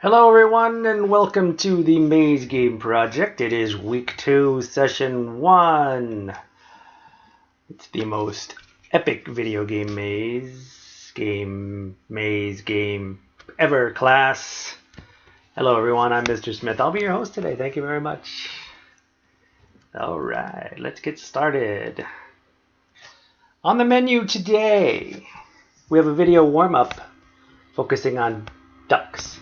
Hello everyone and welcome to the Maze Game Project. It is week 2, session 1. It's the most epic video game maze game ever class. Hello everyone, I'm Mr. Smith. I'll be your host today. Thank you very much. Alright, let's get started. On the menu today, we have a video warm-up focusing on ducks.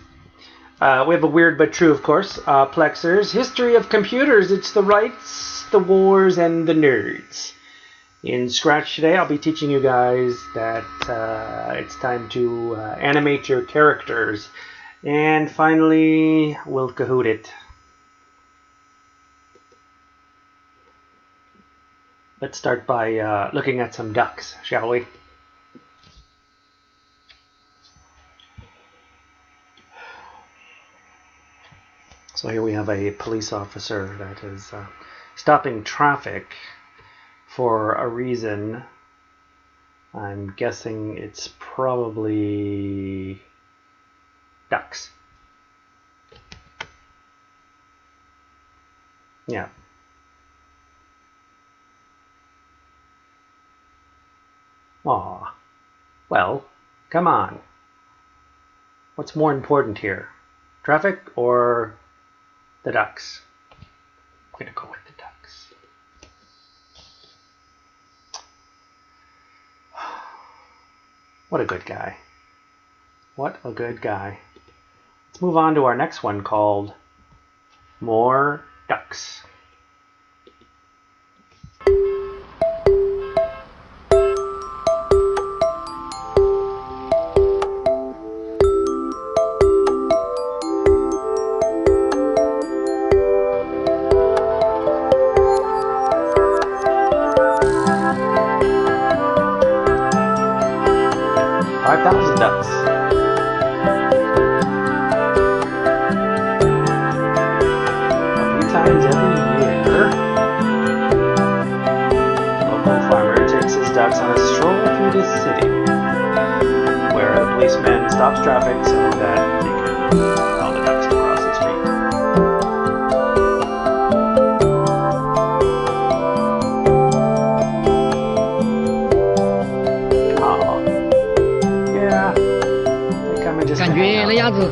We have a weird but true, of course. Plexers, history of computers. It's the rights, the wars, and the nerds. In Scratch today, I'll be teaching you guys that it's time to animate your characters. And finally, we'll Kahoot it. Let's start by looking at some ducks, shall we? So here we have a police officer that is stopping traffic for a reason. I'm guessing it's probably ducks. Yeah. Aw. Well, come on. What's more important here? Traffic or the ducks? I'm gonna go with the ducks. What a good guy. What a good guy. Let's move on to our next one called More Ducks. Ducks. A few times every year, local farmer takes his ducks on a stroll through the city, where the policeman stops traffic so that they can allow the ducks to cross the street. Oh. Yeah. 感觉那鸭子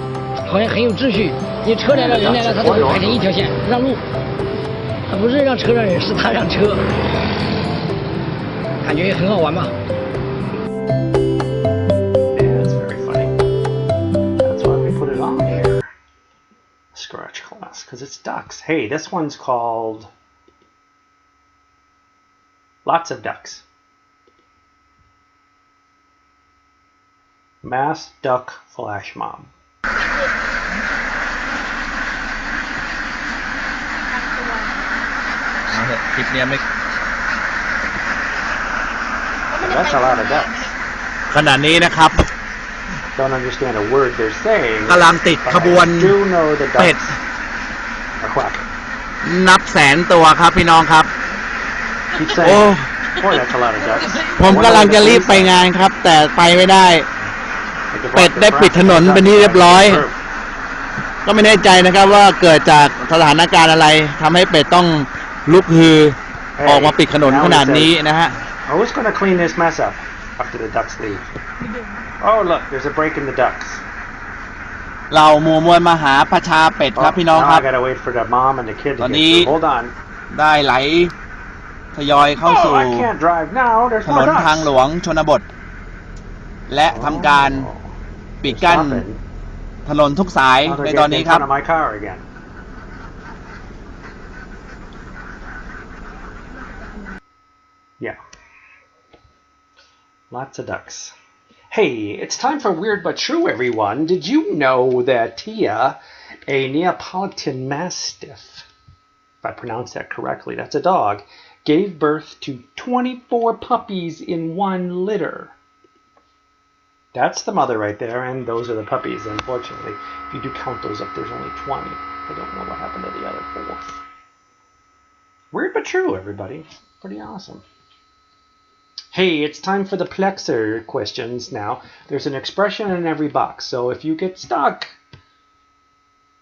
好像很有秩序，你车来了人来了，它都会排成一条线让路，它不是让车让人，是它让车，感觉很好玩嘛。 Yeah, that's very funny. That's why we put it on here. Scratch class, because it's ducks. Hey, this one's called Lots of Ducks. Mass Duck Flash Mob. That's a lot of ducks. ขณะนี้นะครับ Don't understand a word they're saying. กำลังติดขบวน I do know the เป็ด ducks are quacking. นับแสนตัวครับพี่น้องครับ Keep โอ้ saying, boy, that's a lot of ducks. ผมกำลังจะรีบไปงานครับ แต่ไปไม่ได้ เป็ดได้ปิดถนนเป็นที่เรียบร้อย ก็ไม่แน่ใจนะครับว่าเกิดจากสถานการณ์อะไรทำให้เป็ดต้องลุกฮือออกมาปิดถนนขนาดนี้นะฮะ Who's going to clean this mess up after the ducks leave? Oh, look, there's a break in the ducks. เรามัวมวนมาหาประชาเป็ดครับพี่น้อง now ครั I บ gotta wait for the mom and the kid to ตอน get นี้ through. Hold on. ได้ไหลทยอยเข้า Oh, สู่ I can't drive now. There's ถน more นทางหล ducks. วงชนบท และทำการ Oh, ปิด they're กั้น stopping. ถนนทุกสาย Now ใน they're ตอน getting นี้ in ครับ front of my car again. Yeah. Lots of ducks. Hey, it's time for Weird But True, everyone. Did you know that Tia, a Neapolitan Mastiff, if I pronounced that correctly, that's a dog, gave birth to 24 puppies in one litter? That's the mother right there, and those are the puppies, unfortunately. If you do count those up, there's only 20. I don't know what happened to the other 4. Weird but true, everybody. Pretty awesome. Hey, it's time for the Plexer questions now. There's an expression in every box, so if you get stuck,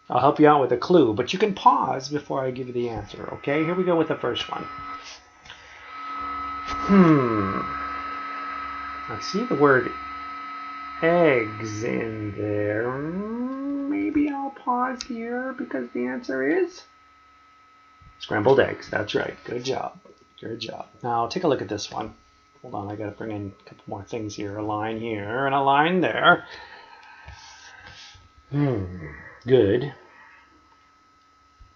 I'll help you out with a clue, but you can pause before I give you the answer, okay? Here we go with the first one. I see the word eggs in there. Maybe I'll pause here because the answer is scrambled eggs. That's right. Good job. Good job. Now take a look at this one. Hold on, I got to bring in a couple more things here. A line here and a line there. Good.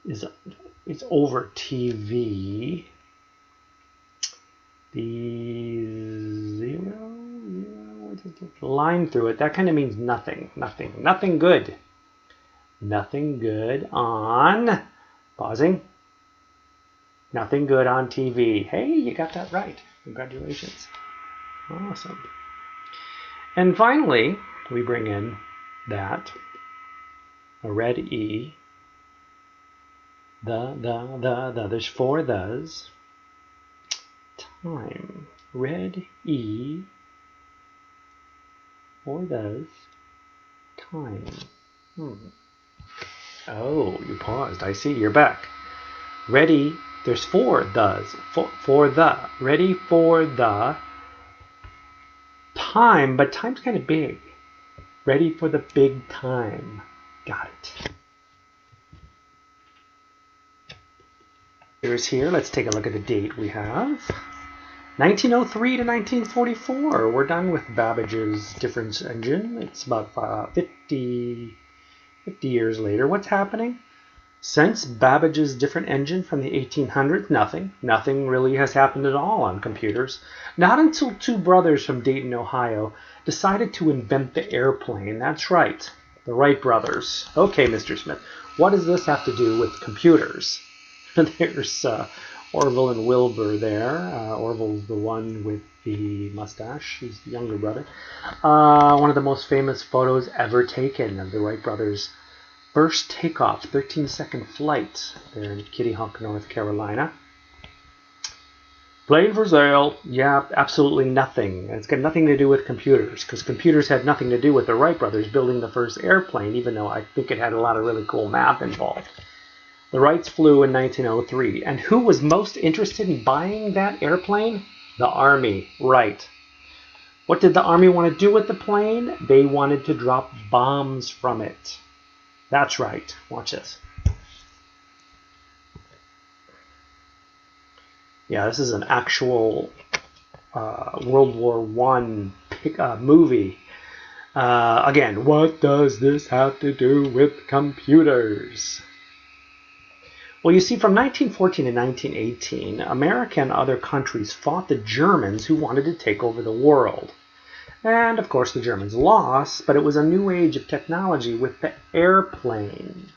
It's over TV. The zero, line through it, that kind of means nothing. Nothing good. Nothing good on, pausing, nothing good on TV. Hey, you got that right. Congratulations. Awesome. And finally, we bring in that, a red E, there's 4 thes. Time, red E, 4 thes, time. Oh, you paused. I see. You're back. Ready. There's 4 thes. For the. Ready for the time, but time's kind of big. Ready for the big time. Got it. Here's here. Let's take a look at the date we have. 1903 to 1944. We're done with Babbage's difference engine. It's about 50 years later. What's happening? Since Babbage's different engine from the 1800s, nothing really has happened at all on computers. Not until 2 brothers from Dayton, Ohio decided to invent the airplane. That's right, the Wright brothers. Okay, Mr. Smith, what does this have to do with computers? There's Orville and Wilbur there. Orville's the one with the mustache. He's the younger brother. One of the most famous photos ever taken of the Wright brothers' first takeoff, 13-second flight there in Kitty Hawk, North Carolina. Plane for sale. Yeah, absolutely nothing. It's got nothing to do with computers, because computers had nothing to do with the Wright brothers building the first airplane, even though I think it had a lot of really cool math involved. The Wrights flew in 1903. And who was most interested in buying that airplane? The Army. Right. What did the Army want to do with the plane? They wanted to drop bombs from it. That's right. Watch this. Yeah, this is an actual World War I movie. Again, what does this have to do with computers? Well, you see, from 1914 to 1918, America and other countries fought the Germans who wanted to take over the world. And, of course, the Germans lost, but it was a new age of technology with the airplane.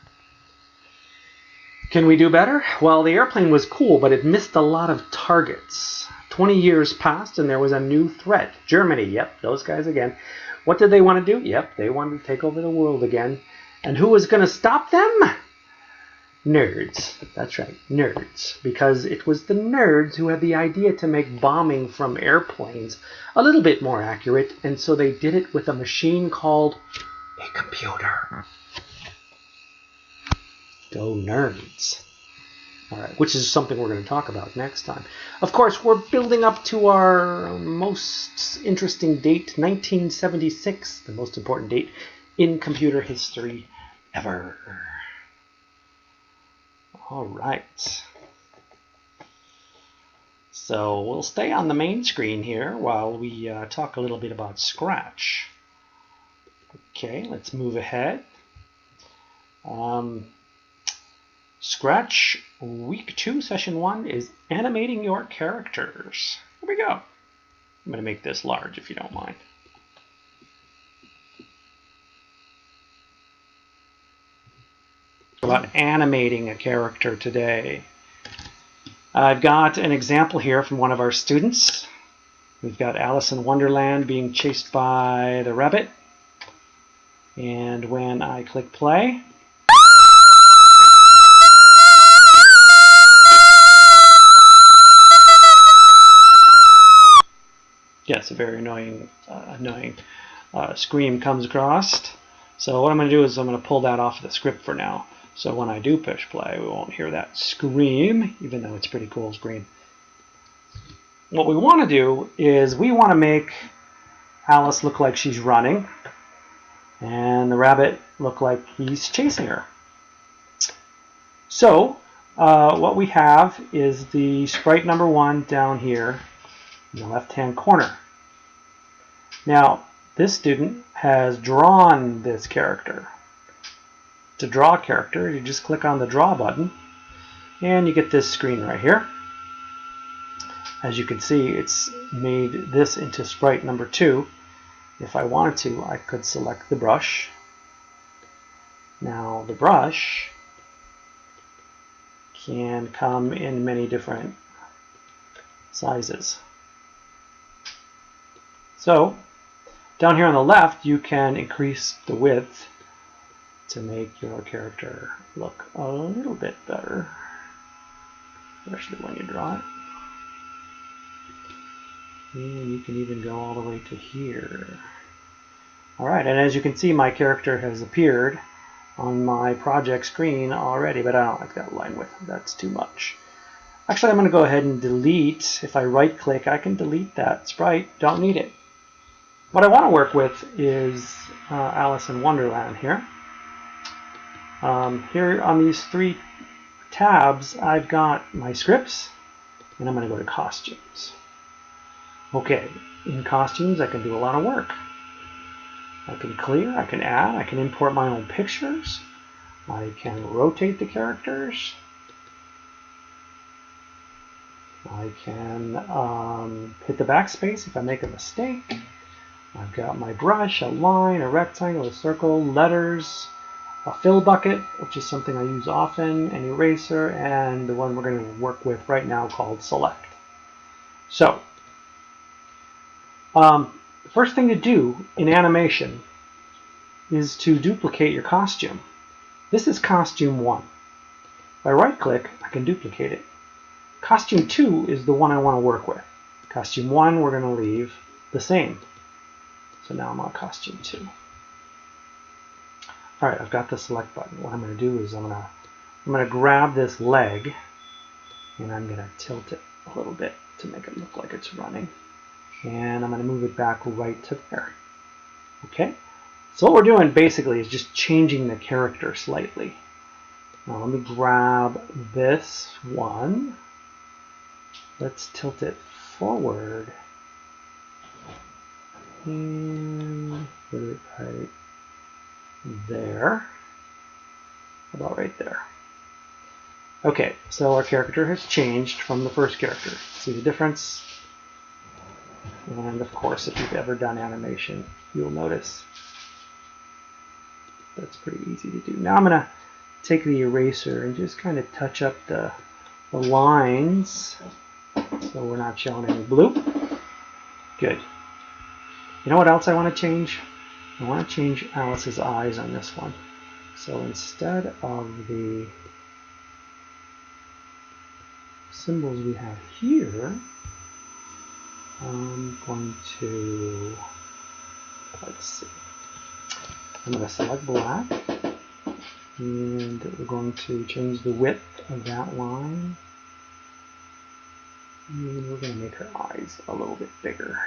Can we do better? Well, the airplane was cool, but it missed a lot of targets. 20 years passed, and there was a new threat. Germany, yep, those guys again. What did they want to do? Yep, they wanted to take over the world again. And who was going to stop them? Nerds. That's right, nerds. Because it was the nerds who had the idea to make bombing from airplanes a little bit more accurate, and so they did it with a machine called a computer. Go nerds. All right, which is something we're going to talk about next time. Of course, we're building up to our most interesting date, 1976, the most important date in computer history ever. All right. So we'll stay on the main screen here while we talk a little bit about Scratch. Okay, let's move ahead. Scratch Week 2, Session 1 is animating your characters. Here we go. I'm going to make this large if you don't mind. About animating a character today. I've got an example here from one of our students. We've got Alice in Wonderland being chased by the rabbit. And when I click play, yes, a very annoying scream comes across. So what I'm going to do is I'm going to pull that off of the script for now. So when I do push play, we won't hear that scream, even though it's pretty cool scream. What we want to do is we want to make Alice look like she's running and the rabbit look like he's chasing her. So what we have is the sprite number 1 down here in the left-hand corner. Now, this student has drawn this character. To draw a character, you just click on the draw button and you get this screen right here. As you can see, it's made this into sprite number 2. If I wanted to, I could select the brush. Now the brush can come in many different sizes. So down here on the left, you can increase the width to make your character look a little bit better, especially when you draw it. And you can even go all the way to here. Alright, and as you can see, my character has appeared on my project screen already, but I don't like that line width. That's too much. Actually, I'm going to go ahead and delete. If I right click, I can delete that sprite. Don't need it. What I want to work with is Alice in Wonderland here. Here on these 3 tabs, I've got my scripts, and I'm going to go to costumes. Okay, in costumes I can do a lot of work. I can clear, I can add, I can import my own pictures, I can rotate the characters, I can hit the backspace if I make a mistake. I've got my brush, a line, a rectangle, a circle, letters, a fill bucket, which is something I use often, an eraser, and the one we're going to work with right now called select. So, the first thing to do in animation is to duplicate your costume. This is costume 1. If I right click, I can duplicate it. Costume 2 is the one I want to work with. Costume 1 we're going to leave the same. So now I'm on costume 2. Alright, I've got the select button. What I'm going to do is I'm going to grab this leg and I'm going to tilt it a little bit to make it look like it's running. And I'm going to move it back right to there. Okay, so what we're doing basically is just changing the character slightly. Now let me grab this one. Let's tilt it forward and put it right there. How about right there? Okay, so our character has changed from the first character. See the difference? And of course, if you've ever done animation, you'll notice that's pretty easy to do. Now I'm going to take the eraser and just kind of touch up the lines so we're not showing any blue. Good. You know what else I want to change? I want to change Alice's eyes on this one. So instead of the symbols we have here, I'm going to, let's see, I'm going to select black, and we're going to change the width of that line, and we're going to make her eyes a little bit bigger,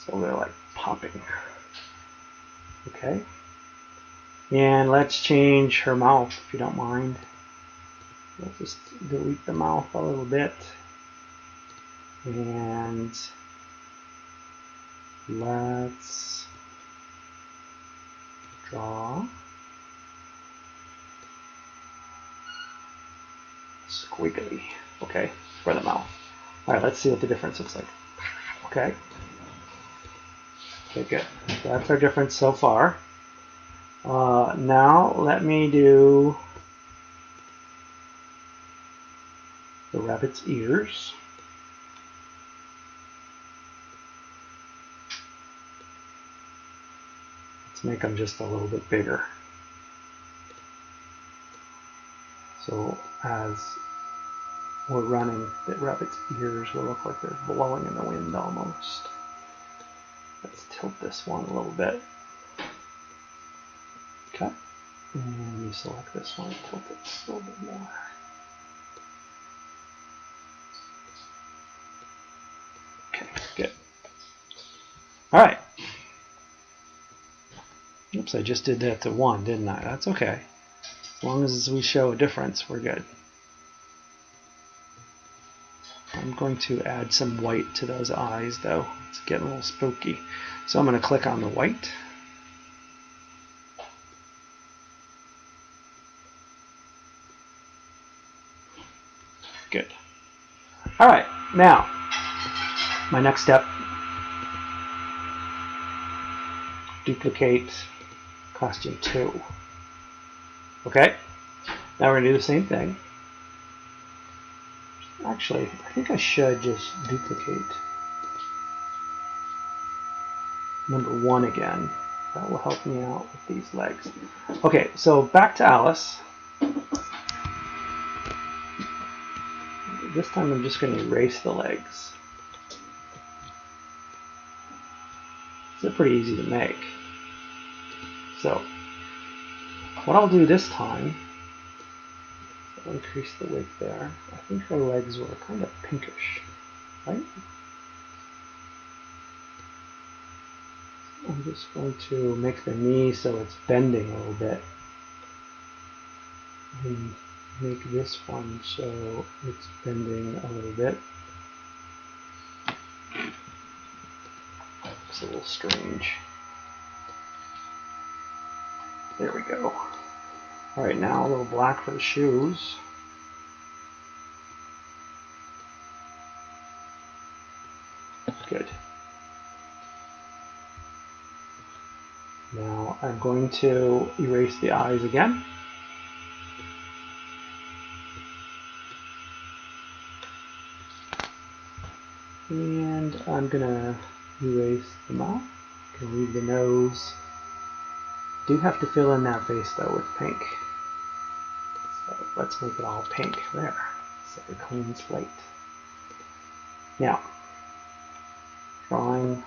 so they're like popping. Okay, and let's change her mouth, if you don't mind. Let's just delete the mouth a little bit. And let's draw squiggly, okay, for the mouth. All right, let's see what the difference looks like. Okay, good. So that's our difference so far. Now let me do the rabbit's ears. Let's make them just a little bit bigger. So as we're running, the rabbit's ears will look like they're blowing in the wind almost. Let's tilt this one a little bit. Okay. And you select this one, tilt it a little bit more. Okay, good. All right. Oops, I just did that to 1, didn't I? That's okay. As long as we show a difference, we're good. I'm going to add some white to those eyes, though. It's getting a little spooky. So I'm going to click on the white. Good. All right, now, my next step, duplicate costume 2. Okay, now we're going to do the same thing. Actually, I think I should just duplicate number 1 again. That will help me out with these legs. Okay, so back to Alice. This time I'm just going to erase the legs. They're pretty easy to make. So, what I'll do this time, I'll increase the width there. I think her legs were kind of pinkish, right? I'm just going to make the knee so it's bending a little bit. And make this one so it's bending a little bit. It's a little strange. There we go. All right, now a little black for the shoes. Good. Now I'm going to erase the eyes again. And I'm going to erase the mouth. I'm going to leave the nose. Do have to fill in that face though with pink. So let's make it all pink there. So a clean slate. Now, drawing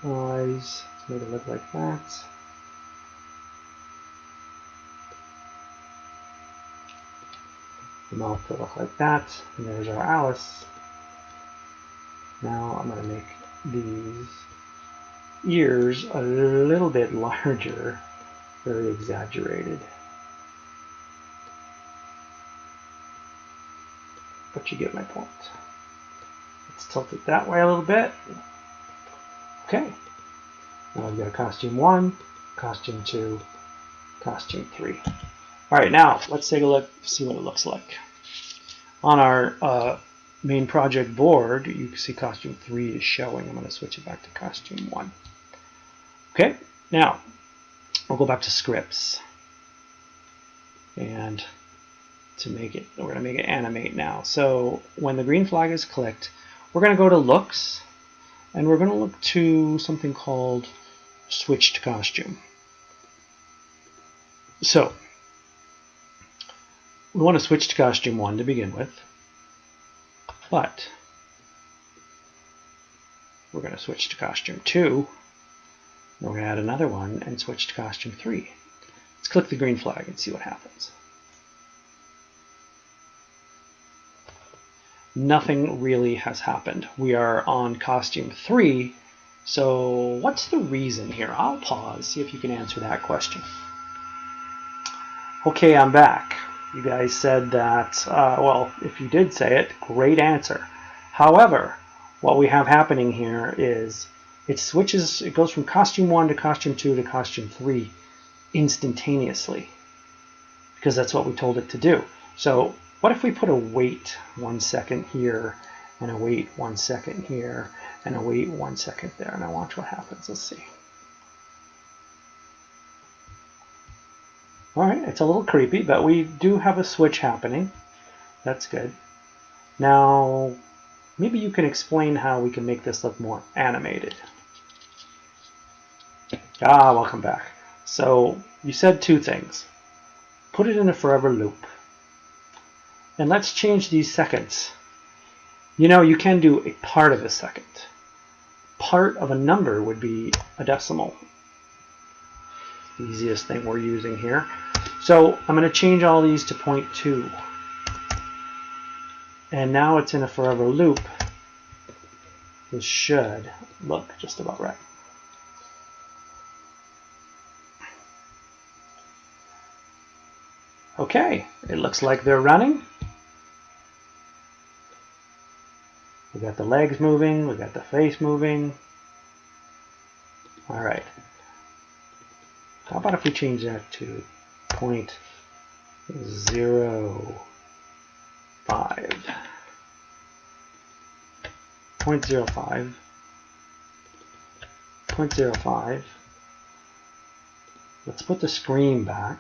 eyes. Let's make it look like that. The mouth to look like that. And there's our Alice. Now I'm going to make these ears a little bit larger, very exaggerated. But you get my point. Let's tilt it that way a little bit. Okay. Now we've got costume 1, costume 2, costume 3. All right, now let's take a look, see what it looks like. On our main project board, you can see costume 3 is showing. I'm going to switch it back to costume 1. Okay, now we'll go back to scripts. And to make it, we're going to make it animate now. So when the green flag is clicked, we're going to go to looks, and we're going to look to something called switch to costume. So we want to switch to costume 1 to begin with. But we're going to switch to costume 2. We're going to add another one and switch to costume 3. Let's click the green flag and see what happens. Nothing really has happened. We are on costume 3. So what's the reason here? I'll pause, see if you can answer that question. Okay, I'm back. You guys said that, well, if you did say it, great answer. However, what we have happening here is it switches, it goes from costume 1 to costume 2 to costume 3 instantaneously, because that's what we told it to do. So what if we put a wait 1 second here, and a wait 1 second here, and a wait 1 second there, and I watch what happens. Let's see. All right, it's a little creepy, but we do have a switch happening. That's good. Now, maybe you can explain how we can make this look more animated. Welcome back. So you said 2 things. Put it in a forever loop. And let's change these seconds. You know, you can do a part of a second. part of a number would be a decimal. The easiest thing we're using here. So I'm going to change all these to 0.2. And now it's in a forever loop. This should look just about right. Okay, it looks like they're running. We got the legs moving, we got the face moving. All right. How about if we change that to 0.05? 0.05. 0.05. Let's put the screen back.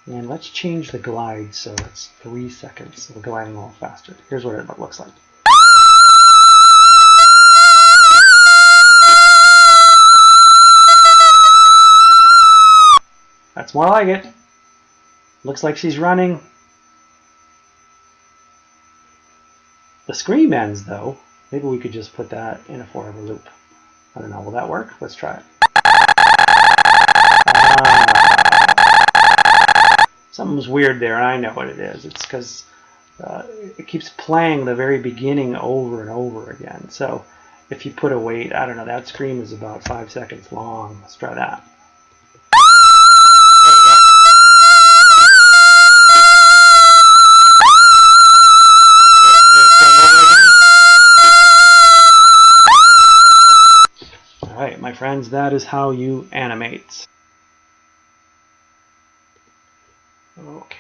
And let's change the glide so it's 3 seconds. So we're gliding a little faster. Here's what it looks like. That's more like it. Looks like she's running. The scream ends though. Maybe we could just put that in a forever loop. I don't know. Will that work? Let's try it. Something's weird there, and I know what it is. It's because it keeps playing the very beginning over and over again. So if you put a wait, I don't know, that scream is about 5 seconds long. Let's try that. All right, my friends, that is how you animate. Okay.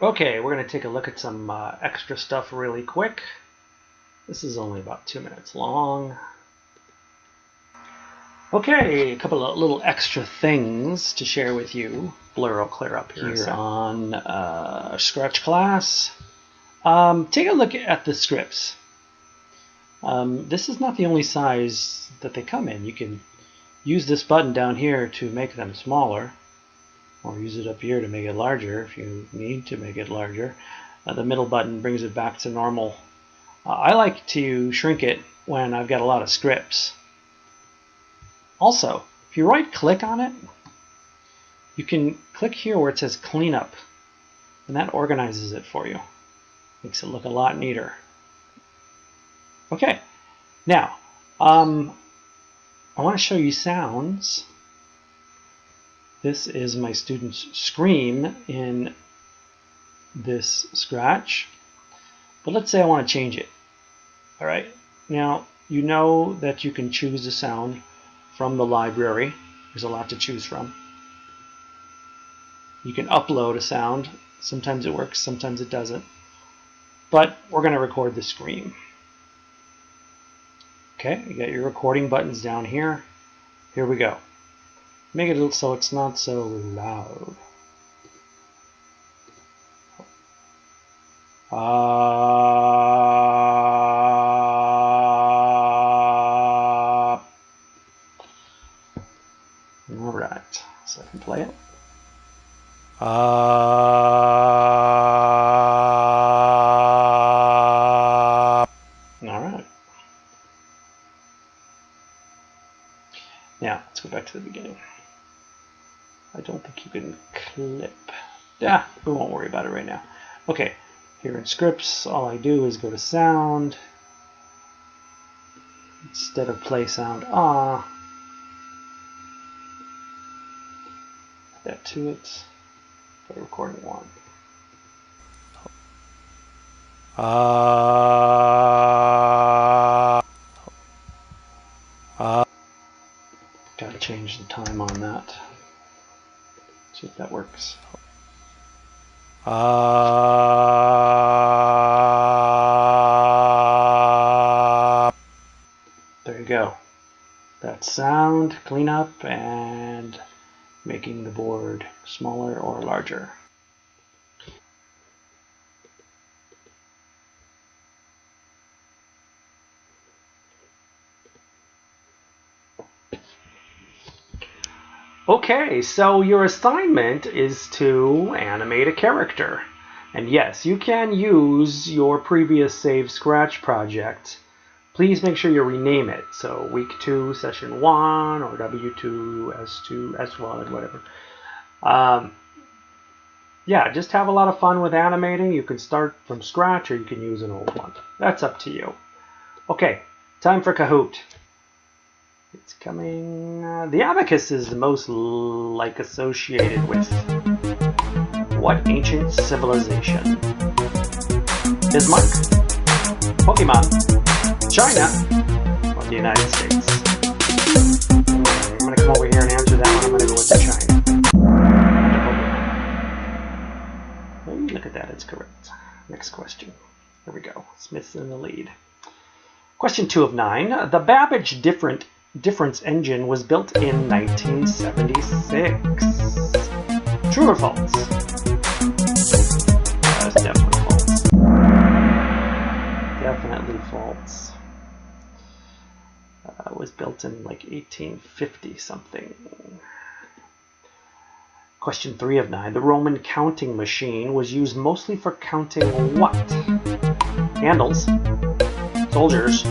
Okay, we're going to take a look at some extra stuff really quick. This is only about 2 minutes long. Okay, a couple of little extra things to share with you. Blur will clear up here on Scratch Class. Take a look at the scripts. This is not the only size that they come in. You can use this button down here to make them smaller, or use it up here to make it larger if you need to make it larger. The middle button brings it back to normal. I like to shrink it when I've got a lot of scripts. Also, if you right click on it, you can click here where it says cleanup, and that organizes it for you. Makes it look a lot neater. Okay, now I want to show you sounds. This is my student's scream in this Scratch. But let's say I want to change it. All right. Now, you know that you can choose a sound from the library. There's a lot to choose from. You can upload a sound. Sometimes it works, sometimes it doesn't. But we're going to record the scream. Okay, you got your recording buttons down here. Here we go. Make it so it's not so loud. All right, so I can play it. Now, let's go back to the beginning. I don't think you can clip. Yeah, we won't worry about it right now. Okay, here in scripts, all I do is go to sound. Instead of play sound, add that to it. Play recording one. Gotta change the time on that. See if that works. There you go. That's sound, cleanup, and making the board smaller or larger. Okay, so your assignment is to animate a character. And yes, you can use your previous save Scratch project. Please make sure you rename it. So week 2, session 1, or W2, S2, S1, whatever. Yeah, just have a lot of fun with animating. You can start from scratch or you can use an old one. That's up to you. Okay, time for Kahoot. It's coming. The abacus is the most associated with what ancient civilization? Bismarck, Pokemon, China, or the United States? I'm going to come over here and answer that one. I'm going to go with the China. Hey, look at that, it's correct. Next question. Here we go. Smith's in the lead. Question 2 of 9. The Babbage difference engine was built in 1976. True or false? That's definitely false. Definitely false. It was built in like 1850 something. Question 3 of 9. The Roman counting machine was used mostly for counting what? Candles, soldiers,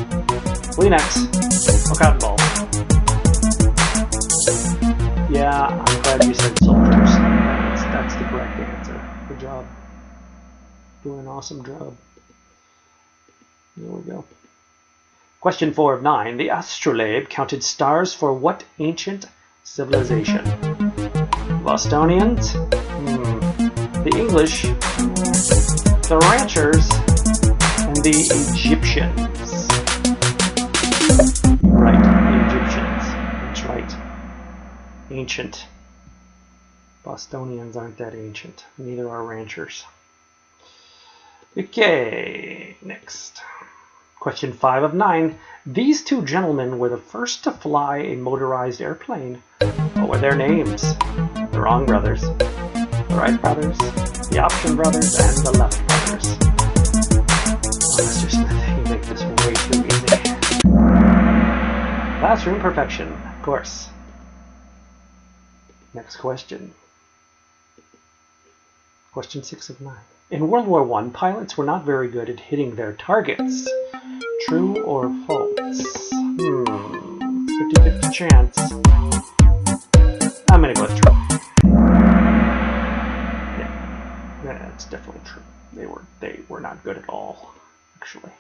Kleenex, or cotton balls? Yeah, I'm glad you said soldiers. That's the correct answer. Good job. Doing an awesome job. There we go. Question 4 of 9. The astrolabe counted stars for what ancient civilization? Bostonians, the English, the ranchers, and the Egyptians. Right, the Egyptians. That's right. Ancient. Bostonians aren't that ancient. Neither are ranchers. Okay, next. Question 5 of 9. These two gentlemen were the first to fly a motorized airplane. What were their names? The Wrong Brothers, the Wright Brothers, the Option Brothers, and the Left Brothers. Oh, Mr. Smith, you make this way too easy. Classroom perfection, of course. Next question. Question 6 of 9. In World War I, pilots were not very good at hitting their targets. True or false? 50-50 chance. I'm going to go with true. Yeah, that's definitely true. They were not good at all, actually.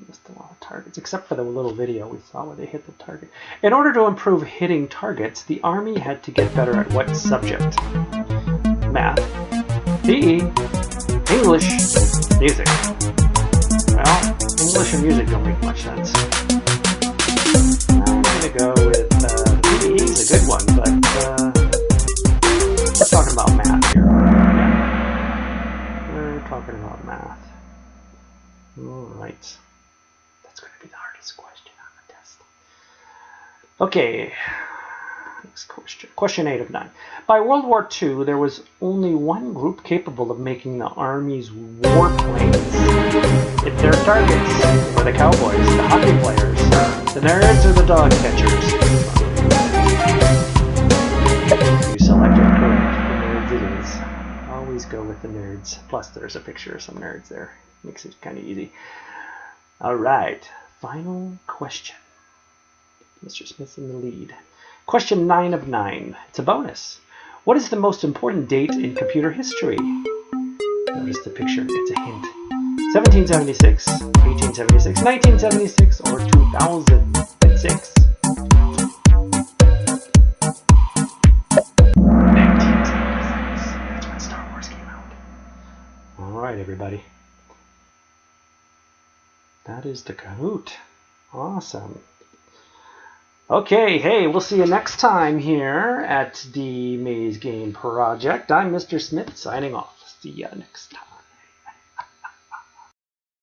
Missed a lot of targets, except for the little video we saw where they hit the target. In order to improve hitting targets, the Army had to get better at what subject? Math, PE, English, music. Well, English and music don't make much sense. I'm going to go with PE is a good one, but we're talking about math here. Yeah, we're talking about math. All right. That's going to be the hardest question on the test. Okay. Next question. Question 8 of 9. By World War II, there was only one group capable of making the Army's warplanes. If their targets were the cowboys, the hockey players, the nerds, or the dog catchers. You selected correct. The nerds it is. Always go with the nerds. Plus, there's a picture of some nerds there. Makes it kind of easy. All right. Final question. Mr. Smith's in the lead. Question 9 of 9. It's a bonus. What is the most important date in computer history? Notice the picture. It's a hint. 1776, 1876, 1976, or 2006? 1976. That's when Star Wars came out. All right, everybody. That is the Kahoot. Awesome. Okay, hey, we'll see you next time here at the Maze Game Project. I'm Mr. Smith signing off. See ya next time.